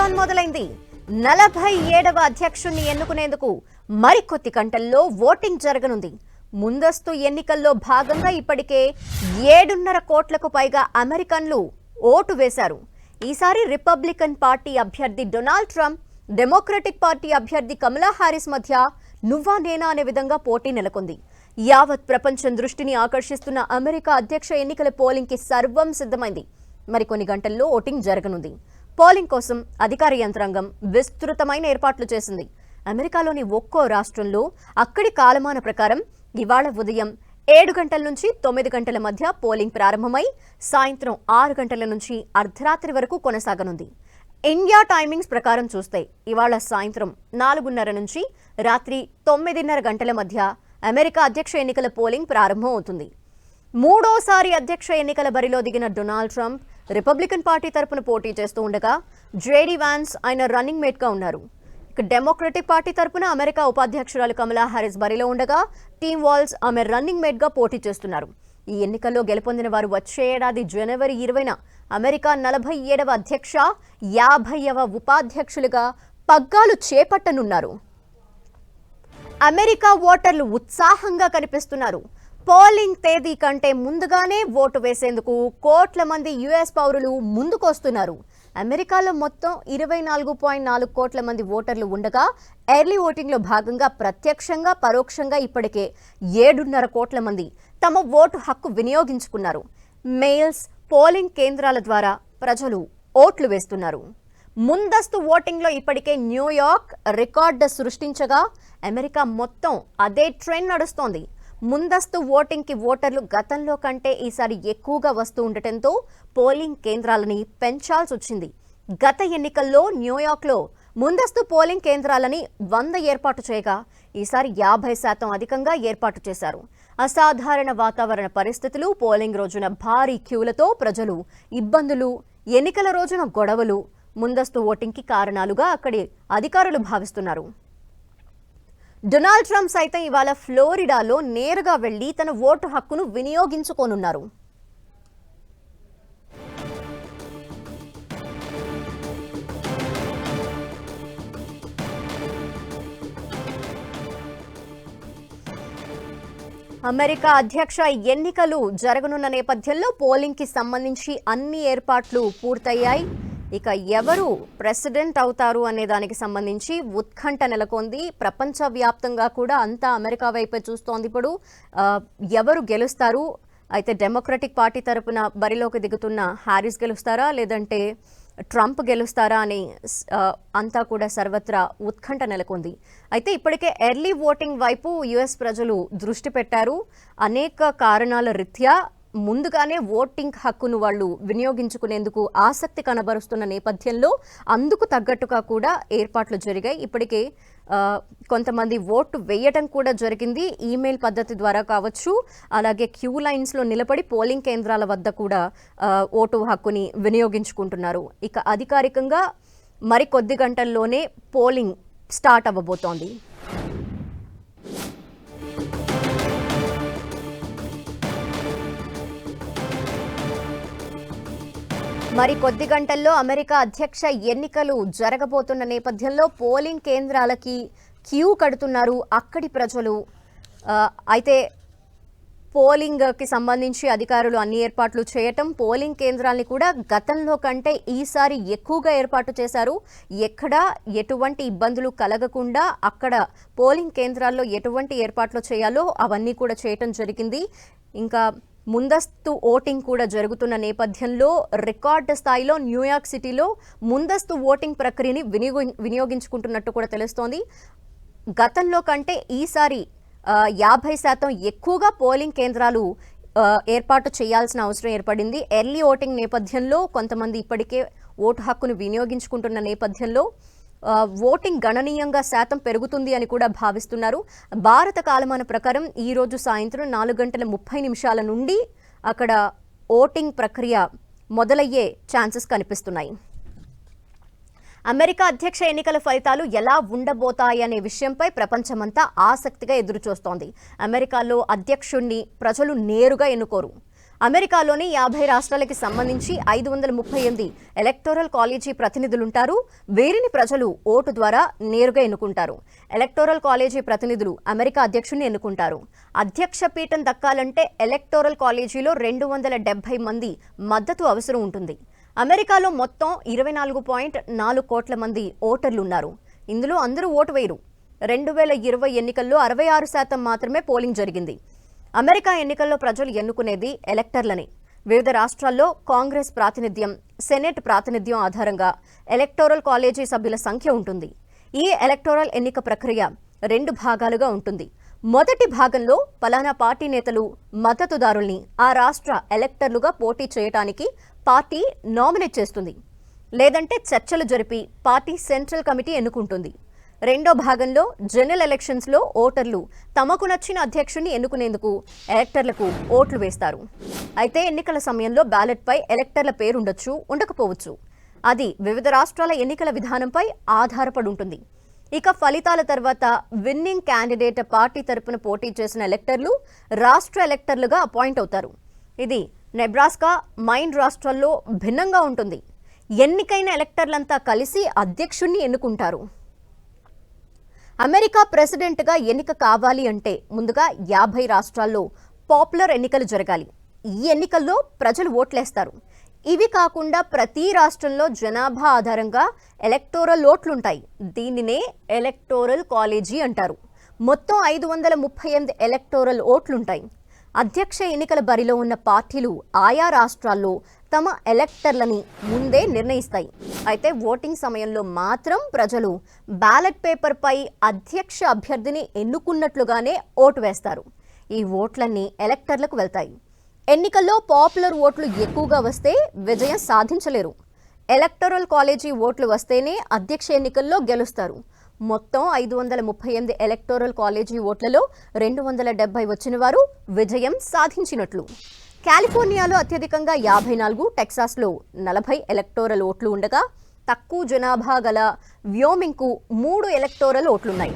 Down మొదలైంది. 47వ అధ్యక్షుణ్ణి ఎన్నుకునేందుకు మరికొద్ది గంటల్లో ఓటింగ్ జరగనుంది. ముందస్తు ఎన్నికల్లో భాగంగా ఇప్పటికే 7.5 కోట్లకు పైగా అమెరికన్లు ఓటు వేశారు. ఈసారి రిపబ్లికన్ పార్టీ అభ్యర్థి డొనాల్డ్ ట్రంప్, డెమోక్రటిక్ పార్టీ అభ్యర్థి కమలా హారిస్ మధ్య నువ్వా నేనా అనే విధంగా పోటీ నెలకొంది. యావత్ ప్రపంచం దృష్టిని ఆకర్షిస్తున్న అమెరికా అధ్యక్ష ఎన్నికల పోలింగ్కి సర్వం సిద్ధమైంది. మరికొన్ని గంటల్లో ఓటింగ్ జరగనుంది. పోలింగ్ కోసం అధికార యంత్రాంగం విస్తృతమైన ఏర్పాట్లు చేసింది. అమెరికాలోని ఒక్కో రాష్ట్రంలో అక్కడి కాలమాన ప్రకారం ఇవాళ ఉదయం 7 గంటల నుంచి 9 గంటల మధ్య పోలింగ్ ప్రారంభమై సాయంత్రం 6 గంటల నుంచి అర్ధరాత్రి వరకు కొనసాగనుంది. ఇండియా టైమింగ్స్ ప్రకారం చూస్తే ఇవాళ సాయంత్రం 4:30 నుంచి రాత్రి 9:30 గంటల మధ్య అమెరికా అధ్యక్ష ఎన్నికల పోలింగ్ ప్రారంభం అవుతుంది. మూడోసారి అధ్యక్ష ఎన్నికల బరిలో దిగిన డొనాల్డ్ ట్రంప్ రిపబ్లికన్ పార్టీ తరపున పోటీ చేస్తూ ఉండగా జేడీ వాన్స్ ఆయన రన్నింగ్ మేట్గా ఉన్నారు. ఇక డెమోక్రటిక్ పార్టీ తరపున అమెరికా ఉపాధ్యక్షురాలు కమలా హారిస్ బరిలో ఉండగా టీమ్ వాల్స్ ఆమె రన్నింగ్ మేట్గా పోటీ చేస్తున్నారు. ఈ ఎన్నికల్లో గెలుపొందిన వారు వచ్చే ఏడాది జనవరి 20న అమెరికా 47వ అధ్యక్ష, 50వ ఉపాధ్యక్షులుగా పగ్గాలు చేపట్టనున్నారు. అమెరికా ఓటర్లు ఉత్సాహంగా కనిపిస్తున్నారు. పోలింగ్ తేదీ కంటే ముందుగానే ఓటు వేసేందుకు కోట్ల మంది యుఎస్ పౌరులు ముందుకొస్తున్నారు. అమెరికాలో మొత్తం 24.4 కోట్ల మంది ఓటర్లు ఉండగా ఎర్లీ ఓటింగ్లో భాగంగా ప్రత్యక్షంగా పరోక్షంగా ఇప్పటికే 7.5 కోట్ల మంది తమ ఓటు హక్కు వినియోగించుకున్నారు. మెయిల్స్, పోలింగ్ కేంద్రాల ద్వారా ప్రజలు ఓట్లు వేస్తున్నారు. ముందస్తు ఓటింగ్లో ఇప్పటికే న్యూయార్క్ రికార్డు సృష్టించగా అమెరికా మొత్తం అదే ట్రెండ్ నడుస్తోంది. ముందస్తు ఓటింగ్కి ఓటర్లు గతంలో కంటే ఈసారి ఎక్కువగా వస్తూ ఉండటంతో పోలింగ్ కేంద్రాలని పెంచాల్సి వచ్చింది. గత ఎన్నికల్లో న్యూయార్క్లో ముందస్తు పోలింగ్ కేంద్రాలని 100 ఏర్పాటు చేయగా ఈసారి 50% అధికంగా ఏర్పాటు చేశారు. అసాధారణ వాతావరణ పరిస్థితులు, పోలింగ్ రోజున భారీ క్యూలతో ప్రజలు ఇబ్బందులు, ఎన్నికల రోజున గొడవలు ముందస్తు ఓటింగ్కి కారణాలుగా అక్కడి అధికారులు భావిస్తున్నారు. డొనాల్డ్ ట్రంప్ సైతం ఇవాళ ఫ్లోరిడాలో నేరుగా వెళ్లి తన ఓటు హక్కును వినియోగించుకోనున్నారు. అమెరికా అధ్యక్ష ఎన్నికలు జరగనున్న నేపథ్యంలో పోలింగ్కి సంబంధించి అన్ని ఏర్పాట్లు పూర్తయ్యాయి. ఇక ఎవరు ప్రెసిడెంట్ అవుతారు అనే దానికి సంబంధించి ఉత్కంఠ నెలకొంది. ప్రపంచవ్యాప్తంగా కూడా అంతా అమెరికా వైపే చూస్తోంది. ఇప్పుడు ఎవరు గెలుస్తారు? అయితే డెమోక్రటిక్ పార్టీ తరపున బరిలోకి దిగుతున్న హారిస్ గెలుస్తారా, లేదంటే ట్రంప్ గెలుస్తారా అని అంతా కూడా సర్వత్రా ఉత్కంఠ నెలకొంది. అయితే ఇప్పటికే ఎర్లీ ఓటింగ్ వైపు యుఎస్ ప్రజలు దృష్టి పెట్టారు. అనేక కారణాల రీత్యా ముందుగానే ఓటింగ్ హక్కును వాళ్ళు వినియోగించుకునేందుకు ఆసక్తి కనబరుస్తున్న నేపథ్యంలో అందుకు తగ్గట్టుగా కూడా ఏర్పాట్లు జరిగాయి. ఇప్పటికే కొంతమంది ఓటు వేయటం కూడా జరిగింది. ఈమెయిల్ పద్ధతి ద్వారా కావచ్చు, అలాగే క్యూ లైన్స్లో నిలబడి పోలింగ్ కేంద్రాల వద్ద కూడా ఓటు హక్కుని వినియోగించుకుంటున్నారు. ఇక అధికారికంగా మరికొద్ది గంటల్లోనే పోలింగ్ స్టార్ట్ అవ్వబోతోంది. మరి కొద్ది గంటల్లో అమెరికా అధ్యక్ష ఎన్నికలు జరగబోతున్న నేపథ్యంలో పోలింగ్ కేంద్రాలకి క్యూ కడుతున్నారు అక్కడి ప్రజలు. అయితే పోలింగ్కి సంబంధించి అధికారులు అన్ని ఏర్పాట్లు చేయటం, పోలింగ్ కేంద్రాలని కూడా గతంలో కంటే ఈసారి ఎక్కువగా ఏర్పాటు చేశారు. ఎక్కడ ఎటువంటి ఇబ్బందులు కలగకుండా అక్కడ పోలింగ్ కేంద్రాల్లో ఎటువంటి ఏర్పాట్లు చేయాలో అవన్నీ కూడా చేయటం జరిగింది. ఇంకా ముందస్తు ఓటింగ్ కూడా జరుగుతున్న నేపథ్యంలో రికార్డు స్థాయిలో న్యూయార్క్ సిటీలో ముందస్తు ఓటింగ్ ప్రక్రియని వినియోగించుకుంటున్నట్టు కూడా తెలుస్తోంది. గతంలో కంటే ఈసారి 50% ఎక్కువగా పోలింగ్ కేంద్రాలు ఏర్పాటు చేయాల్సిన అవసరం ఏర్పడింది. ఎర్లీ ఓటింగ్ నేపథ్యంలో కొంతమంది ఇప్పటికే ఓటు హక్కును వినియోగించుకుంటున్న నేపథ్యంలో ఓటింగ్ గణనీయంగా శాతం పెరుగుతుంది అని కూడా భావిస్తున్నారు. భారత కాలమాన ప్రకారం ఈరోజు సాయంత్రం 4:30 నుండి అక్కడ ఓటింగ్ ప్రక్రియ మొదలయ్యే ఛాన్సెస్ కనిపిస్తున్నాయి. అమెరికా అధ్యక్ష ఎన్నికల ఫలితాలు ఎలా ఉండబోతాయి అనే విషయంపై ప్రపంచమంతా ఆసక్తిగా ఎదురుచూస్తోంది. అమెరికాలో అధ్యక్షుణ్ణి ప్రజలు నేరుగా ఎన్నుకోరు. అమెరికాలోని 50 రాష్ట్రాలకి సంబంధించి 538 ఎలక్టోరల్ కాలేజీ ప్రతినిధులుంటారు. వీరిని ప్రజలు ఓటు ద్వారా నేరుగా ఎన్నుకుంటారు. ఎలక్టోరల్ కాలేజీ ప్రతినిధులు అమెరికా అధ్యక్షుడిని ఎన్నుకుంటారు. అధ్యక్ష పీఠం దక్కాలంటే ఎలక్టోరల్ కాలేజీలో 270 మంది మద్దతు అవసరం ఉంటుంది. అమెరికాలో మొత్తం 24.4 కోట్ల మంది ఓటర్లున్నారు. ఇందులో అందరూ ఓటు వేయరు. 2020 ఎన్నికల్లో 66% మాత్రమే పోలింగ్ జరిగింది. అమెరికా ఎన్నికల్లో ప్రజలు ఎన్నుకునేది ఎలక్టర్లని. వివిధ రాష్ట్రాల్లో కాంగ్రెస్ ప్రాతినిధ్యం, సెనెట్ ప్రాతినిధ్యం ఆధారంగా ఎలక్టోరల్ కాలేజీ సభ్యుల సంఖ్య ఉంటుంది. ఈ ఎలక్టోరల్ ఎన్నిక ప్రక్రియ 2 భాగాలుగా ఉంటుంది. మొదటి భాగంలో పలానా పార్టీ నేతలు మద్దతుదారుల్ని ఆ రాష్ట్ర ఎలక్టర్లుగా పోటీ చేయడానికి పార్టీ నామినేట్ చేస్తుంది. లేదంటే చర్చలు జరిపి పార్టీ సెంట్రల్ కమిటీ ఎన్నుకుంటుంది. రెండో భాగంలో జనరల్ ఎలక్షన్స్లో ఓటర్లు తమకు నచ్చిన అధ్యక్షుడిని ఎన్నుకునేందుకు ఎలక్టర్లకు ఓట్లు వేస్తారు. అయితే ఎన్నికల సమయంలో బ్యాలెట్పై ఎలక్టర్ల పేరుండొచ్చు, ఉండకపోవచ్చు. అది వివిధ రాష్ట్రాల ఎన్నికల విధానంపై ఆధారపడి ఉంటుంది. ఇక ఫలితాల తర్వాత విన్నింగ్ క్యాండిడేట్ పార్టీ తరపున పోటీ చేసిన ఎలక్టర్లు రాష్ట్ర ఎలక్టర్లుగా అపాయింట్ అవుతారు. ఇది నెబ్రాస్కా, మైన్ రాష్ట్రాల్లో భిన్నంగా ఉంటుంది. ఎన్నికైన ఎలక్టర్లంతా కలిసి అధ్యక్షుడిని ఎన్నుకుంటారు. అమెరికా ప్రెసిడెంట్గా ఎన్నిక కావాలి అంటే ముందుగా 50 రాష్ట్రాల్లో పాపులర్ ఎన్నికలు జరగాలి. ఈ ఎన్నికల్లో ప్రజలు ఓట్లేస్తారు. ఇవి కాకుండా ప్రతి రాష్ట్రంలో జనాభా ఆధారంగా ఎలక్టోరల్ ఓట్లుంటాయి. దీనినే ఎలక్టోరల్ కాలేజీ అంటారు. మొత్తం 538 ఎలక్టోరల్ ఓట్లుంటాయి. అధ్యక్ష ఎన్నికల బరిలో ఉన్న పార్టీలు ఆయా రాష్ట్రాల్లో తమ ఎలక్టర్లని ముందే నిర్ణయిస్తాయి. అయితే ఓటింగ్ సమయంలో మాత్రం ప్రజలు బ్యాలెట్ పేపర్పై అధ్యక్ష అభ్యర్థిని ఎన్నుకున్నట్లుగానే ఓటు వేస్తారు. ఈ ఓట్లన్నీ ఎలక్టర్లకు వెళ్తాయి. ఎన్నికల్లో పాపులర్ ఓట్లు ఎక్కువగా వస్తే విజయం సాధించలేరు. ఎలక్టోరల్ కాలేజీ ఓట్లు వస్తేనే అధ్యక్ష ఎన్నికల్లో గెలుస్తారు. మొత్తం 538 ఎలక్టోరల్ కాలేజీ ఓట్లలో 270 వచ్చిన వారు విజయం సాధించినట్లు. కాలిఫోర్నియాలో అత్యధికంగా 54, టెక్సాస్లో 40 ఎలక్టోరల్ ఓట్లు ఉండగా తక్కువ జనాభా గల వ్యోమింగ్కు 3 ఎలక్టోరల్ ఓట్లున్నాయి.